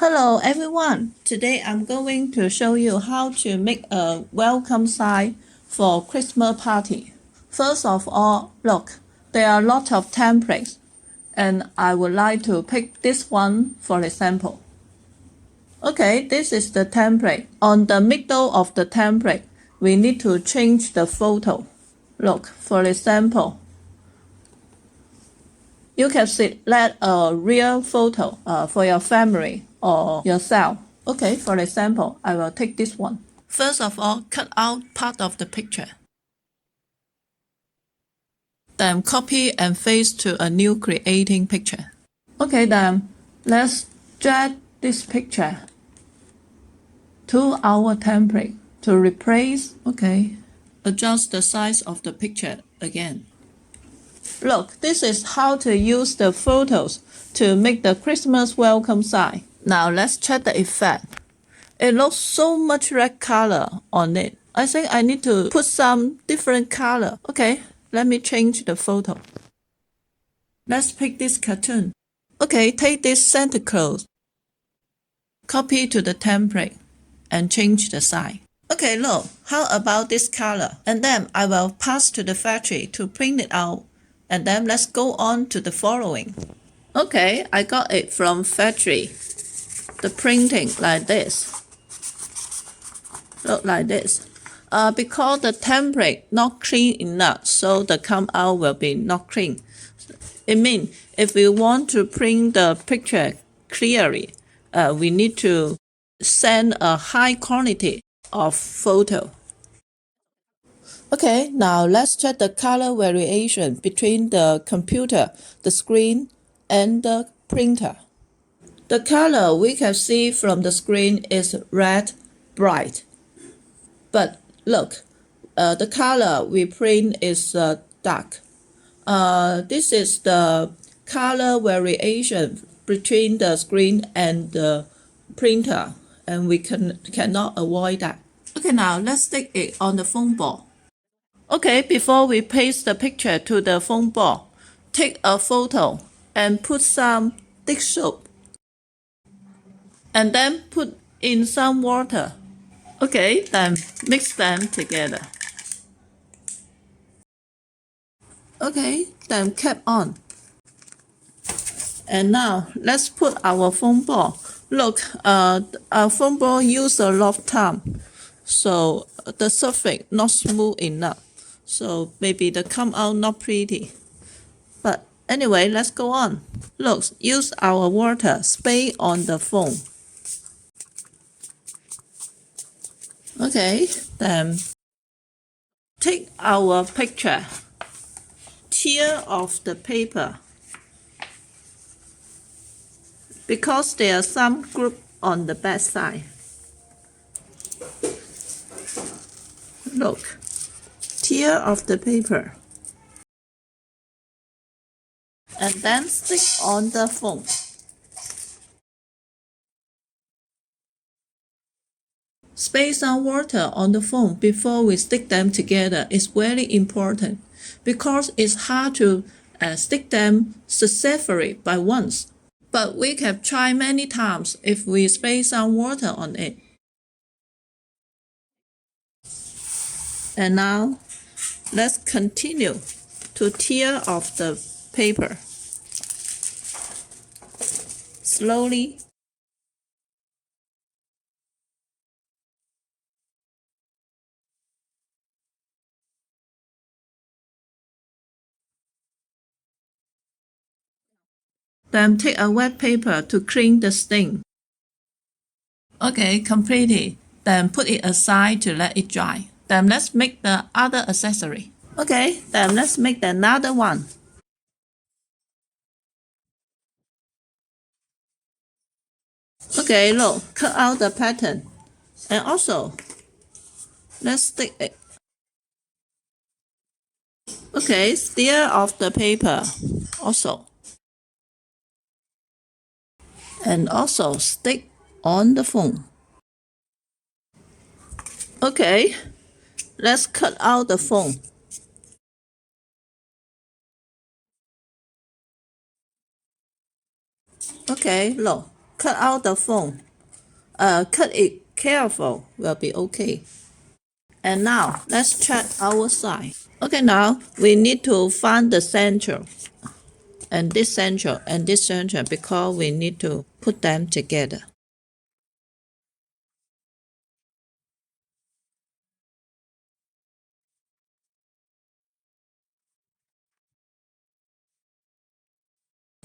Hello everyone, today I'm going to show you how to make a welcome sign for Christmas party. First of all, look, there are a lot of templates and I would like to pick this one for example. Okay, this is the template. On the middle of the template, we need to change the photo. Look, for example, you can select a real photo for your family or yourself. Okay, for example, I will take this one. First of all, cut out part of the picture. Then copy and paste to a new creating picture. Okay, then let's drag this picture to our template to replace. Okay, adjust the size of the picture again. Look, this is how to use the photos to make the Christmas welcome sign. Now let's check the effect. It looks so much red color on it. I think I need to put some different color. Okay, let me change the photo. Let's pick this cartoon. Okay, take this Santa Claus. Copy to the template and change the size. Okay, look, how about this color? And then I will pass to the factory to print it out. And then let's go on to the following. Okay, I got it from factory. The printing like this. Look like this. Because the template not clean enough, so the come out will be not clean. It means if we want to print the picture clearly, we need to send a high quality of photo. Okay, now let's check the color variation between the computer, the screen, and the printer. The color we can see from the screen is red, bright. But look, the color we print is dark. This is the color variation between the screen and the printer, and we cannot avoid that. Okay, now let's stick it on the foam board. Okay, before we paste the picture to the foam board, take a photo and put some dish soap. And then put in some water. Okay, then mix them together. Okay, then cap on. And now let's put our foam ball. Look, our foam ball use a lot of time, so the surface not smooth enough. So maybe the come out not pretty. But anyway, let's go on. Look, use our water, spray on the foam. Okay, then take our picture, tear off the paper, because there are some group on the back side. Look, tear off the paper, and then stick on the foam. Spray some water on the foam before we stick them together is very important because it's hard to stick them successfully by once. But we can try many times if we spray some water on it. And now let's continue to tear off the paper. Slowly. Then take a wet paper to clean the stain. Okay, completed. Then put it aside to let it dry. Then let's make the other accessory. Okay, then let's make another one. Okay, look, cut out the pattern. And also, let's stick it. Okay, tear off the paper also. And also stick on the foam. Okay, let's cut out the foam. Okay, look, cut out the phone. Cut it careful will be okay. And now let's check our side. Okay, now we need to find the center and this center and this center because we need to put them together.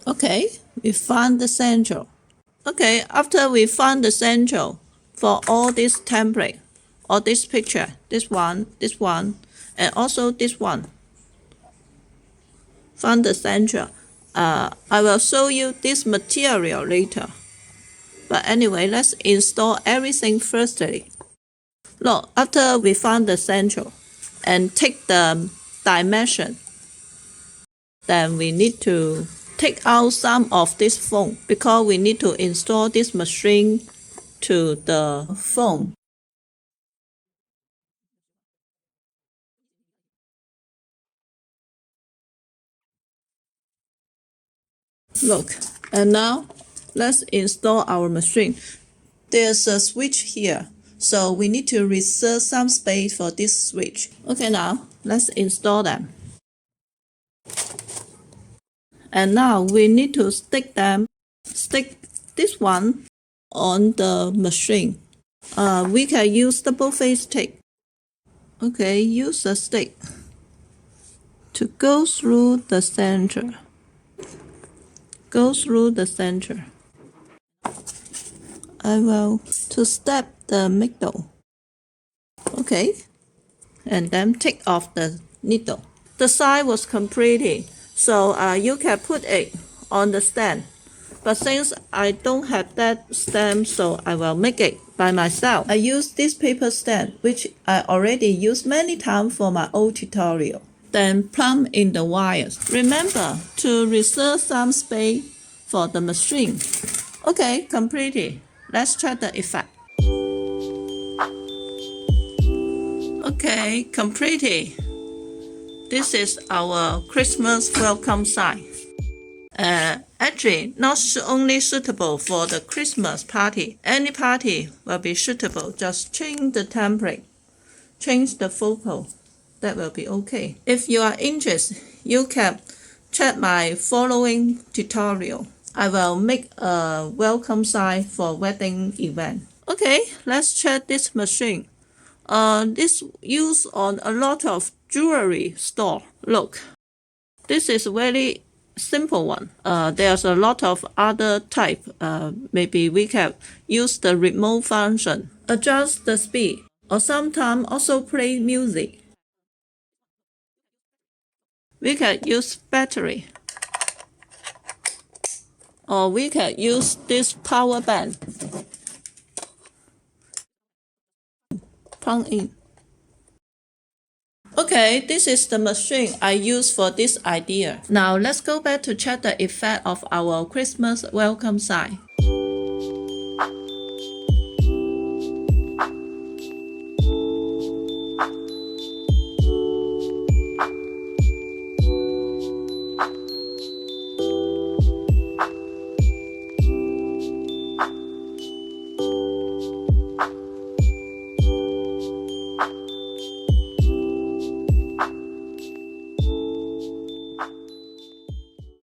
Okay, we found the center. Okay, after we found the center for all this template or this picture, this one, and also this one, found the center. I will show you this material later. But anyway, let's install everything firstly. Look, after we found the center and take the dimension, then we need to take out some of this foam because we need to install this machine to the foam. Look, and now let's install our machine. There's a switch here, so we need to reserve some space for this switch. Okay, now let's install them. And now we need to stick this one on the machine. We can use double face stick. Okay, use a stick to go through the center. Go through the center. I will to step the middle. Okay, and then take off the needle. The side was completed, so you can put it on the stand. But since I don't have that stand, so I will make it by myself. I use this paper stand, which I already used many times for my old tutorial. Then plumb in the wires. Remember to reserve some space for the machine. Okay, completed. Let's check the effect. Okay, completed. This is our Christmas welcome sign. Actually, not only suitable for the Christmas party. Any party will be suitable. Just change the template, change the photo. That will be okay. If you are interested, you can check my following tutorial. I will make a welcome sign for wedding event. Okay, let's check this machine. This used on a lot of jewelry store. Look, this is very simple one. There's a lot of other type. Maybe we can use the remote function, adjust the speed, or sometimes also play music. We can use battery, or we can use this power bank. Plug in. Okay, this is the machine I use for this idea. Now let's go back to check the effect of our Christmas welcome sign.